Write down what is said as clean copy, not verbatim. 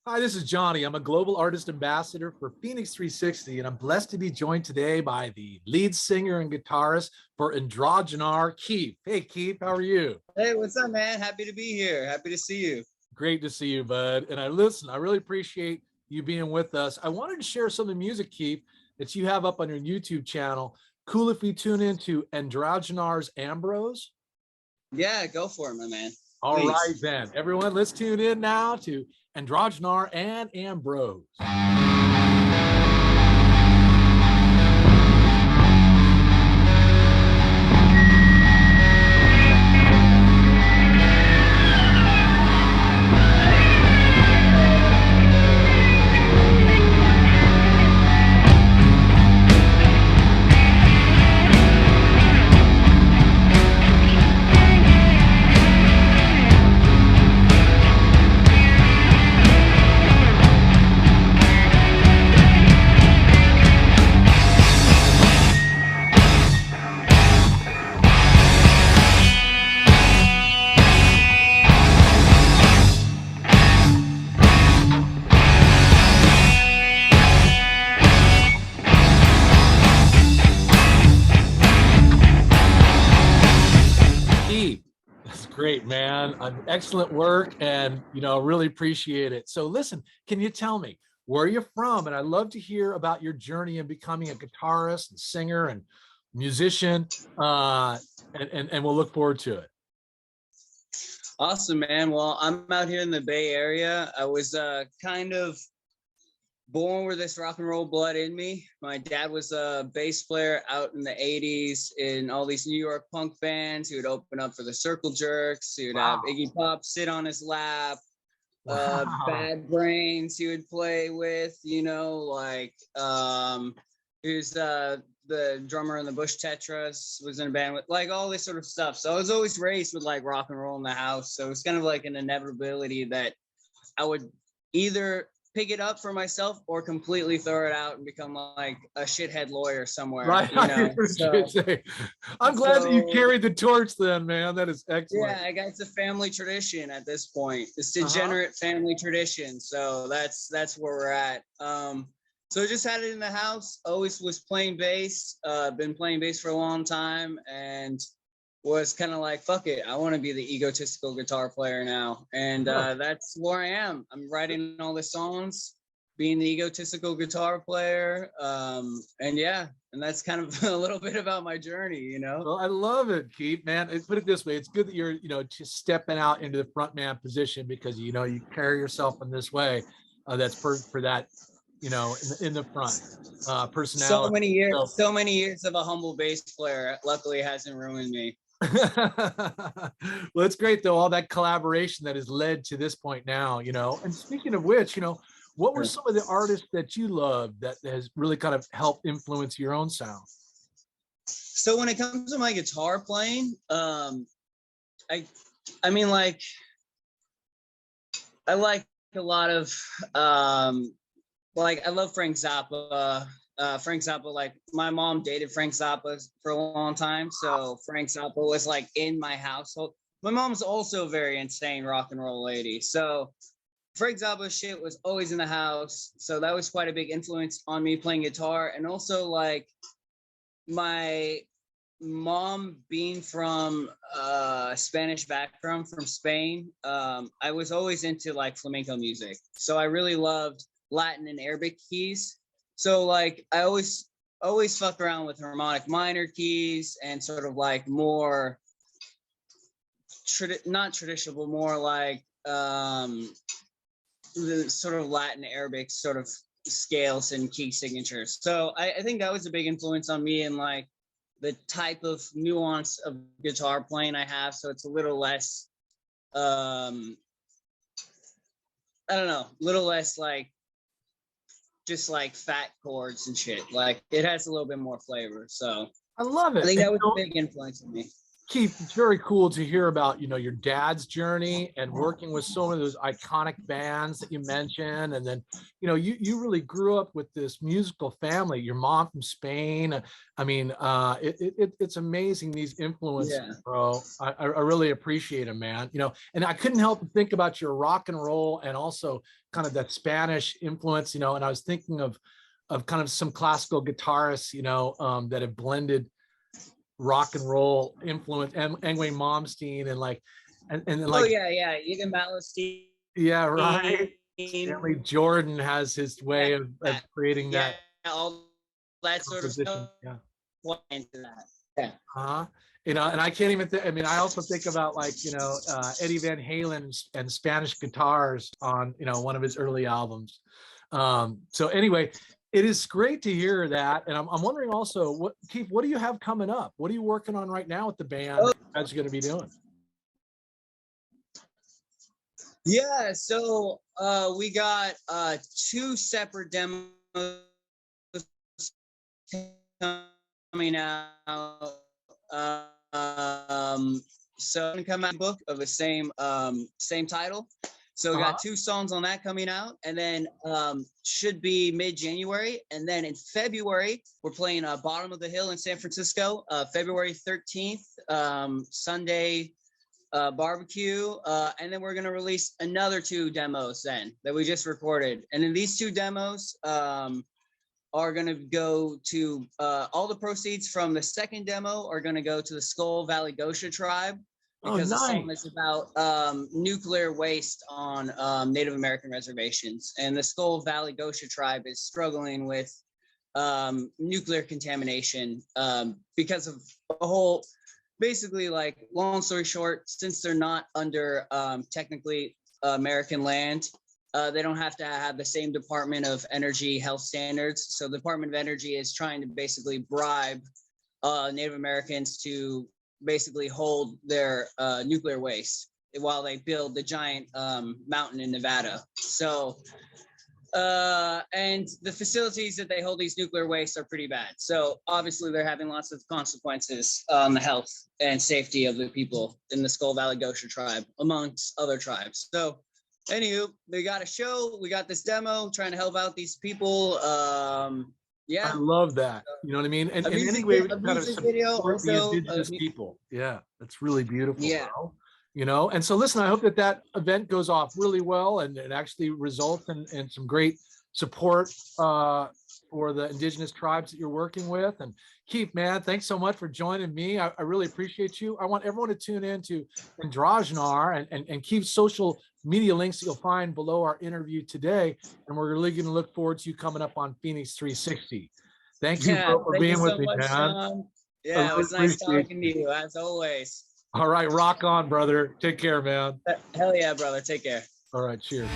Hi, this is Johnny. I'm a global artist ambassador for FENIX360, and I'm blessed to be joined today by the lead singer and guitarist for ANDROGYGNAR, Keith. Hey, Keith, how are you? Hey, what's up, man? Happy to be here. Happy to see you. Great to see you, bud. And I really appreciate you being with us. I wanted to share some of the music, Keith, that you have up on your YouTube channel. Cool if we tune into ANDROGYGNAR's Ambrose. Yeah, go for it, my man. All right, Please. then. Everyone, let's tune in now to ANDROGYGNAR and Ambrose. That's great, man. Excellent work, and really appreciate it. So listen, can you tell me where you're from? And I'd love to hear about your journey in becoming a guitarist and singer and musician. And we'll look forward to it. Awesome, man. Well, I'm out here in the Bay Area. I was kind of born with this rock and roll blood in me. My dad was a bass player out in the 80s in all these New York punk bands. He would open up for the Circle Jerks. He would have Iggy Pop sit on his lap. Bad Brains he would play with, he was the drummer in the Bush Tetras, was in a band with like all this sort of stuff. So I was always raised with like rock and roll in the house. So it's kind of like an inevitability that I would either pick it up for myself or completely throw it out and become like a shithead lawyer somewhere. Right. I'm glad that you carried the torch then, man. That is excellent. Yeah, I guess it's a family tradition at this point. It's degenerate family tradition. So that's where we're at. So I just had it in the house, always was playing bass, been playing bass for a long time, and was kind of like, fuck it, I want to be the egotistical guitar player now. And that's where I am. I'm writing all the songs, being the egotistical guitar player. And that's kind of a little bit about my journey, Well, I love it, Keith, man. Put it this way, it's good that you're, just stepping out into the front man position because, you carry yourself in this way. That's perfect for that, in the front personality. So many years of a humble bass player, luckily hasn't ruined me. Well, it's great though, all that collaboration that has led to this point now, and speaking of which, what were some of the artists that you loved that has really kind of helped influence your own sound? So when it comes to my guitar playing, I like a lot of I love Frank Zappa. Frank Zappa, like my mom dated Frank Zappa for a long time, so Frank Zappa was like in my household. My mom's also a very insane rock and roll lady, so Frank Zappa shit was always in the house, so that was quite a big influence on me playing guitar. And also like my mom being from Spanish background, from Spain, I was always into like flamenco music, so I really loved Latin and Arabic keys. So like I always fuck around with harmonic minor keys and sort of like more not traditional, but more like the sort of Latin Arabic sort of scales and key signatures. So I think that was a big influence on me and like the type of nuance of guitar playing I have. So it's a little less I don't know, little less like just like fat chords and shit. Like it has a little bit more flavor. So I love it. I think that was a big influence on me. Keith, it's very cool to hear about, you know, your dad's journey and working with so many of those iconic bands that you mentioned. And then, you know, you really grew up with this musical family, your mom from Spain. I mean, it's amazing, these influences, Yeah. bro. I really appreciate them, man. You know, and I couldn't help but think about your rock and roll and also kind of that Spanish influence, you know, and I was thinking of kind of some classical guitarists, you know, that have blended rock and roll influence, and Angway Momstein, and like, and then Oh like, yeah, Egan Ballestein. yeah, right. Stanley Jordan has his way of creating Yeah, that all that sort of composition. stuff Yeah. went into that. Yeah. Uh-huh. You know, and I can't even think, I mean, I also think about like, you know, Eddie Van Halen and Spanish guitars on, you know, one of his early albums. So anyway, it is great to hear that. And I'm wondering also, what, Keith, what do you have coming up? What are you working on right now with the band that you guys are going to be doing? Yeah, so we got two separate demos coming out. So I'm gonna come out book of the same title. So we got two songs on that coming out, and then should be mid-January, and then in February we're playing Bottom of the Hill in San Francisco, February 13th, Sunday barbecue, and then we're gonna release another two demos then that we just recorded, and then these two demos are going to go to all the proceeds from the second demo are going to go to the Skull Valley Gosha tribe, because the song is about nuclear waste on Native American reservations, and the Skull Valley Gosha tribe is struggling with nuclear contamination because of a whole, basically, like, long story short, since they're not under technically American land, they don't have to have the same Department of Energy health standards. So the Department of Energy is trying to basically bribe Native Americans to basically hold their nuclear waste while they build the giant mountain in Nevada. So, and the facilities that they hold these nuclear wastes are pretty bad. So obviously they're having lots of consequences on the health and safety of the people in the Skull Valley Gosha tribe, amongst other tribes. So anywho, we got a show, we got this demo, trying to help out these people. Yeah, I love that. You know what I mean? And anyway, we kind of support the indigenous people. Yeah, that's really beautiful. Yeah. Bro. You know, and so listen, I hope that that event goes off really well and it actually results in some great support for the indigenous tribes that you're working with. And Keith, man, thanks so much for joining me. I really appreciate you. I want everyone to tune in to ANDROGYGNAR and Keith's social media links that you'll find below our interview today. And we're really going to look forward to you coming up on FENIX360. Thank you, bro, for being with me, man. Sean. Yeah, it was nice talking to you, as always. All right, rock on, brother. Take care, man. Hell yeah, brother. Take care. All right, cheers.